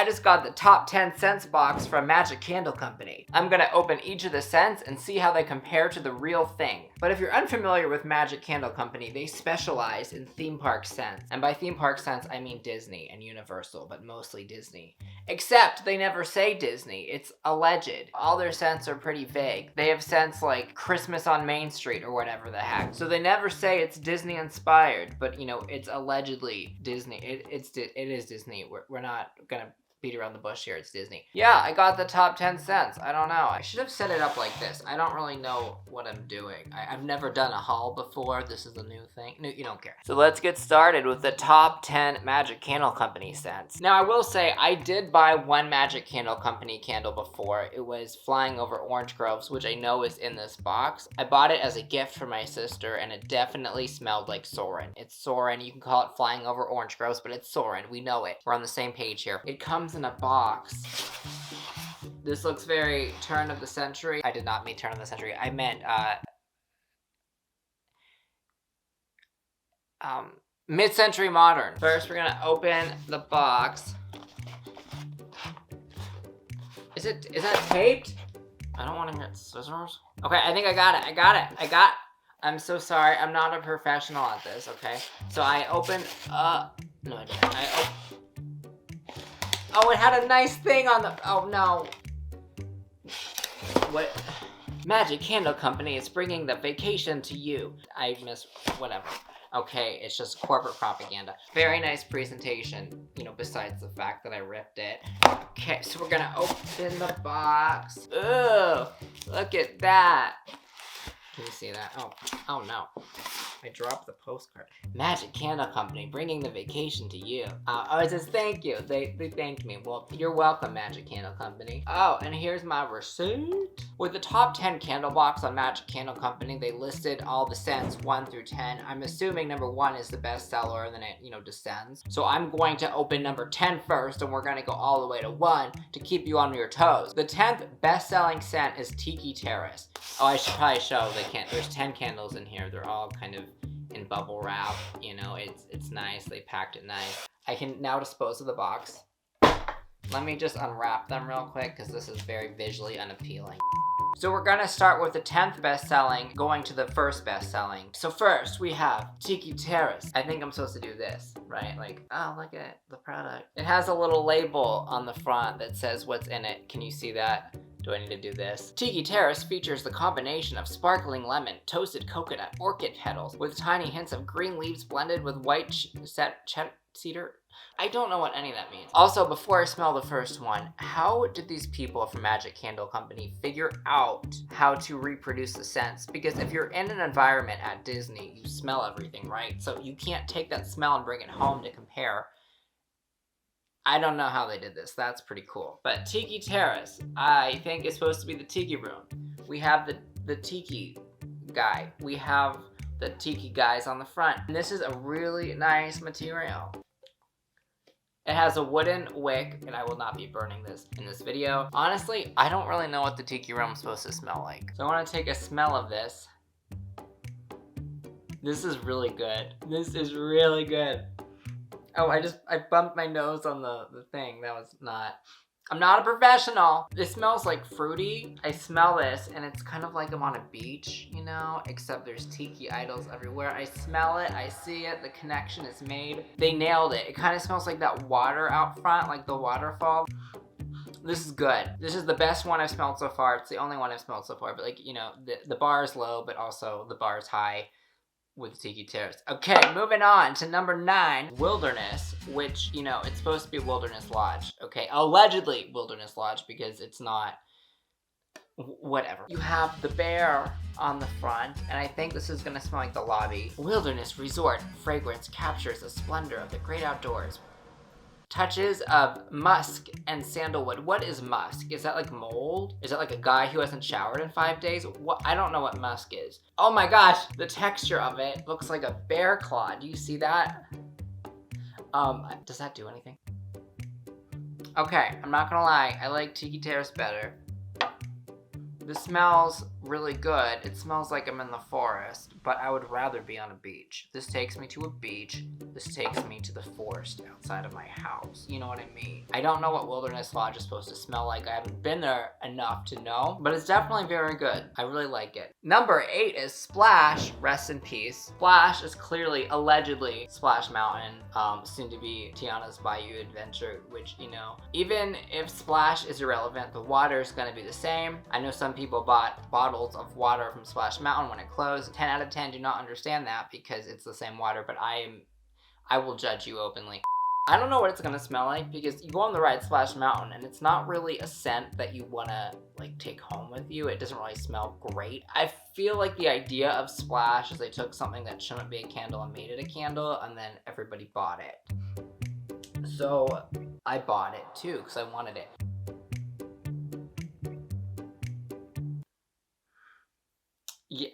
just got the top 10 scents box from Magic Candle Company. I'm gonna open each of the scents and see how they compare to the real thing. But if you're unfamiliar with Magic Candle Company, they specialize in theme park scents. And by theme park scents, I mean Disney and Universal, but mostly Disney. Except they never say Disney, it's alleged. All their scents are pretty vague. They have scents like Christmas on Main Street or whatever the heck. So they never say it's Disney inspired, but you know, it's allegedly Disney. It is Disney. We're not gonna beat around the bush here, it's Disney. Yeah, I got the top 10 scents. I don't know. I should have set it up like this. I don't really know what I'm doing. I've never done a haul before. This is a new thing. No, you don't care. So let's get started with the top 10 Magic Candle Company scents. Now I will say, I did buy one Magic Candle Company candle before. It was Flying Over Orange Groves, which I know is in this box. I bought it as a gift for my sister, and it definitely smelled like Soarin'. It's Soarin'. You can call it Flying Over Orange Groves, but it's Soarin'. We know it. We're on the same page here. It comes in a box. This looks very turn of the century. I did not mean turn of the century. I meant mid-century modern. First, we're gonna open the box. Is that taped? I don't want to get scissors. Okay, I think I got it. I'm so sorry. I'm not a professional at this. Okay, so I opened. No, I didn't. Oh, it had a nice thing on the. Oh no. What? Magic Candle Company is bringing the vacation to you. I miss whatever. Okay, it's just corporate propaganda. Very nice presentation, you know, besides the fact that I ripped it. Okay, so we're gonna open the box. Ugh, look at that. Can you see that? Oh no. I dropped the postcard. Magic Candle Company, bringing the vacation to you. Oh, it says thank you. They thanked me. Well, you're welcome, Magic Candle Company. Oh, and here's my receipt. With the top 10 candle box on Magic Candle Company, they listed all the scents 1 through 10. I'm assuming number 1 is the best seller, and then it, you know, descends. So I'm going to open number 10 first, and we're gonna go all the way to 1 to keep you on your toes. The 10th best-selling scent is Tiki Terrace. Oh, I should probably show there's 10 candles in here. They're all kind of in bubble wrap, you know, it's nice. They packed it nice. I can now dispose of the box. Let me just unwrap them real quick because this is very visually unappealing. So we're gonna start with the 10th best-selling, going to the first best-selling. So first we have Tiki Terrace. I think I'm supposed to do this, right? Like, oh, look at the product. It has a little label on the front that says what's in it. Can you see that? Do I need to do this? Tiki Terrace features the combination of sparkling lemon, toasted coconut, orchid petals, with tiny hints of green leaves blended with white cedar. I don't know what any of that means. Also, before I smell the first one, how did these people from Magic Candle Company figure out how to reproduce the scents? Because if you're in an environment at Disney, you smell everything, right? So you can't take that smell and bring it home to compare. I don't know how they did this. That's pretty cool. But Tiki Terrace, I think is supposed to be the Tiki room. We have the Tiki guy. We have the Tiki guys on the front. And this is a really nice material. It has a wooden wick, and I will not be burning this in this video. Honestly, I don't really know what the Tiki room is supposed to smell like. So I want to take a smell of this. This is really good. This is really good. Oh, I bumped my nose on the thing. That was not... I'm not a professional. It smells like fruity. I smell this, and it's kind of like I'm on a beach, you know? Except there's tiki idols everywhere. I smell it, I see it, the connection is made. They nailed it. It kind of smells like that water out front, like the waterfall. This is good. This is the best one I've smelled so far. It's the only one I've smelled so far, but like, you know, the bar is low, but also the bar is high with Tiki Terrace. Okay, moving on to number 9, Wilderness, which, you know, it's supposed to be Wilderness Lodge. Okay, allegedly Wilderness Lodge, because it's not, whatever. You have the bear on the front, and I think this is gonna smell like the lobby. Wilderness Resort fragrance captures the splendor of the great outdoors. Touches of musk and sandalwood. What is musk? Is that like mold? Is that like a guy who hasn't showered in 5 days? What? I don't know what musk is. Oh my gosh, the texture of it looks like a bear claw. Do you see that? Does that do anything? Okay, I'm not gonna lie. I like Tiki Terrace better. This smells really good. It smells like I'm in the forest, but I would rather be on a beach. This takes me to a beach. This takes me to the forest outside of my house. You know what I mean? I don't know what Wilderness Lodge is supposed to smell like. I haven't been there enough to know, but it's definitely very good. I really like it. Number 8 is Splash, rest in peace. Splash is clearly, allegedly, Splash Mountain, soon to be Tiana's Bayou Adventure, which, you know, even if Splash is irrelevant, the water is going to be the same. I know some people bought bottles of water from Splash Mountain when it closed. 10 out of 10 do not understand that because it's the same water, but I will judge you openly. I don't know what it's gonna smell like because you go on the ride Splash Mountain and it's not really a scent that you wanna like take home with you. It doesn't really smell great. I feel like the idea of Splash is they took something that shouldn't be a candle and made it a candle, and then everybody bought it. So I bought it too because I wanted it. Yeah.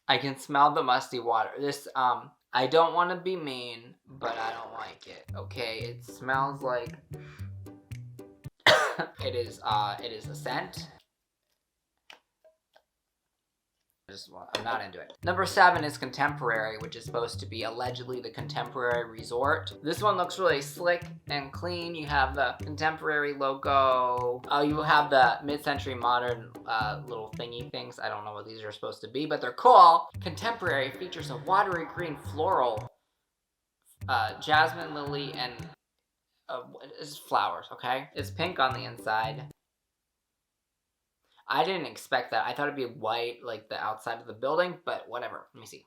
I can smell the musty water. This, I don't want to be mean, but I don't like it. Okay, it smells like it is a scent. I'm not into it. Number 7 is Contemporary, which is supposed to be allegedly the Contemporary Resort. This one looks really slick and clean. You have the Contemporary logo. You have the mid-century modern little thingy things. I don't know what these are supposed to be, but they're cool. Contemporary features a watery green floral, jasmine, lily, and it's flowers, okay? It's pink on the inside. I didn't expect that. I thought it'd be white, like the outside of the building, but whatever. Let me see.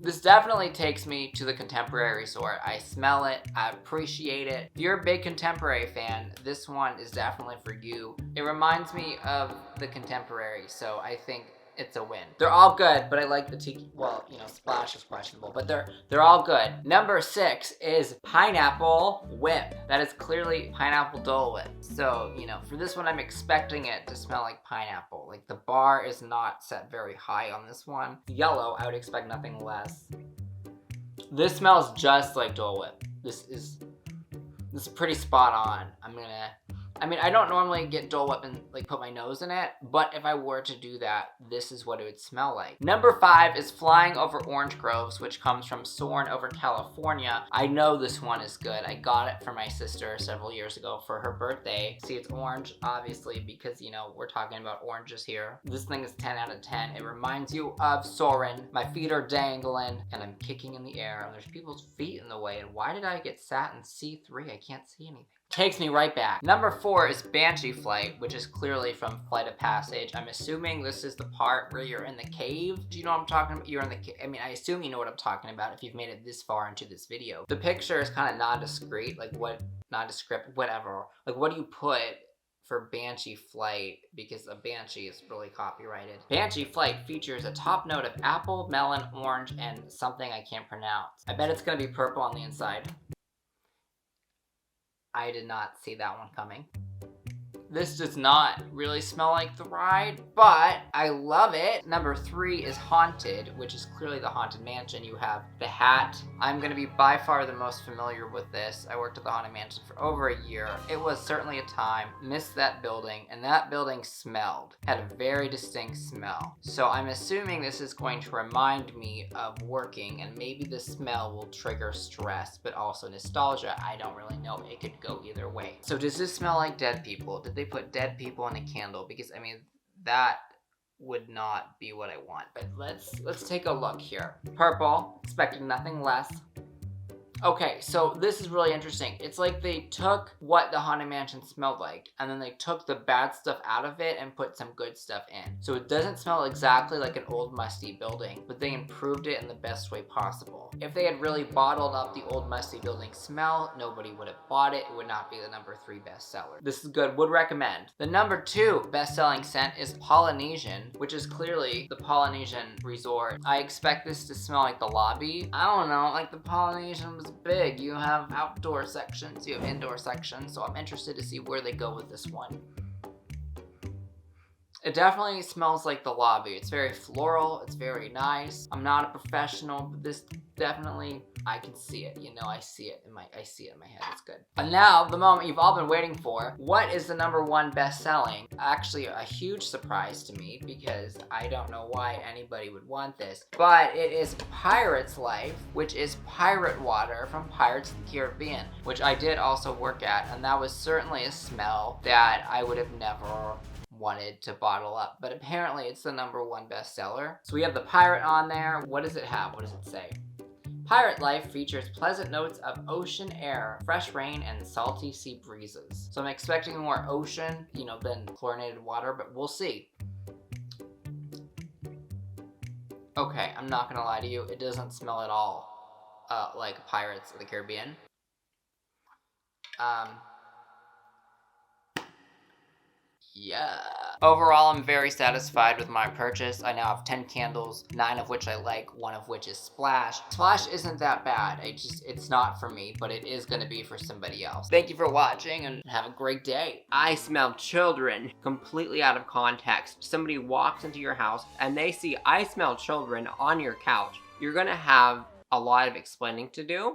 This definitely takes me to the Contemporary Resort. I smell it. I appreciate it. If you're a big Contemporary fan, this one is definitely for you. It reminds me of the Contemporary, so I think it's a win. They're all good, but I like the Tiki, well, you know, Splash is questionable, but they're all good. Number 6 is Pineapple Whip. That is clearly Pineapple Dole Whip. So, you know, for this one, I'm expecting it to smell like pineapple. Like, the bar is not set very high on this one. Yellow, I would expect nothing less. This smells just like Dole Whip. This is pretty spot on. I don't normally get Dole Whip and like put my nose in it, but if I were to do that, this is what it would smell like. Number 5 is Flying Over Orange Groves, which comes from Soarin' Over California. I know this one is good. I got it for my sister several years ago for her birthday. See, it's orange, obviously, because, you know, we're talking about oranges here. This thing is 10 out of 10. It reminds you of Soarin'. My feet are dangling, and I'm kicking in the air, and there's people's feet in the way, and why did I get sat in C3? I can't see anything. Takes me right back. Number 4 is Banshee Flight, which is clearly from Flight of Passage. I'm assuming this is the part where you're in the cave. Do you know what I'm talking about? You're in the cave. I mean, I assume you know what I'm talking about if you've made it this far into this video. The picture is kind of nondescript, like nondescript, whatever. Like, what do you put for Banshee Flight? Because a Banshee is really copyrighted. Banshee Flight features a top note of apple, melon, orange, and something I can't pronounce. I bet it's gonna be purple on the inside. I did not see that one coming. This does not really smell like the ride, but I love it. Number 3 is Haunted, which is clearly the Haunted Mansion. You have the hat. I'm gonna be by far the most familiar with this. I worked at the Haunted Mansion for over a year. It was certainly a time. Missed that building, and that building smelled. Had a very distinct smell. So I'm assuming this is going to remind me of working, and maybe the smell will trigger stress, but also nostalgia. I don't really know. It could go either way. So does this smell like dead people? Did they put dead people in a candle? Because I mean, that would not be what I want. But let's take a look here. Purple, expecting nothing less. Okay, so this is really interesting. It's like they took what the Haunted Mansion smelled like, and then they took the bad stuff out of it and put some good stuff in. So it doesn't smell exactly like an old musty building, but they improved it in the best way possible. If they had really bottled up the old musty building smell, nobody would have bought it. It would not be the number 3 bestseller. This is good, would recommend. The number 2 best-selling scent is Polynesian, which is clearly the Polynesian resort. I expect this to smell like the lobby. I don't know, like the Polynesian was big. You have outdoor sections, you have indoor sections, so I'm interested to see where they go with this one. It definitely smells like the lobby. It's very floral, it's very nice. I'm not a professional, but this definitely, I can see it. You know, I see it in my head. It's good. And now, the moment you've all been waiting for. What is the #1 best-selling? Actually, a huge surprise to me because I don't know why anybody would want this. But it is Pirate's Life, which is pirate water from Pirates of the Caribbean, which I did also work at, and that was certainly a smell that I would have never wanted to bottle up, but apparently it's the #1 bestseller. So we have the pirate on there. What does it have? What does it say? Pirate Life features pleasant notes of ocean air, fresh rain, and salty sea breezes. So I'm expecting more ocean, you know, than chlorinated water, but we'll see. Okay, I'm not gonna lie to you, it doesn't smell at all like Pirates of the Caribbean. Yeah. Overall, I'm very satisfied with my purchase. I now have 10 candles, 9 of which I like, 1 of which is Splash. Splash isn't that bad. It's not for me, but it is gonna be for somebody else. Thank you for watching and have a great day. I smell children completely out of context. Somebody walks into your house and they see I smell children on your couch. You're gonna have a lot of explaining to do.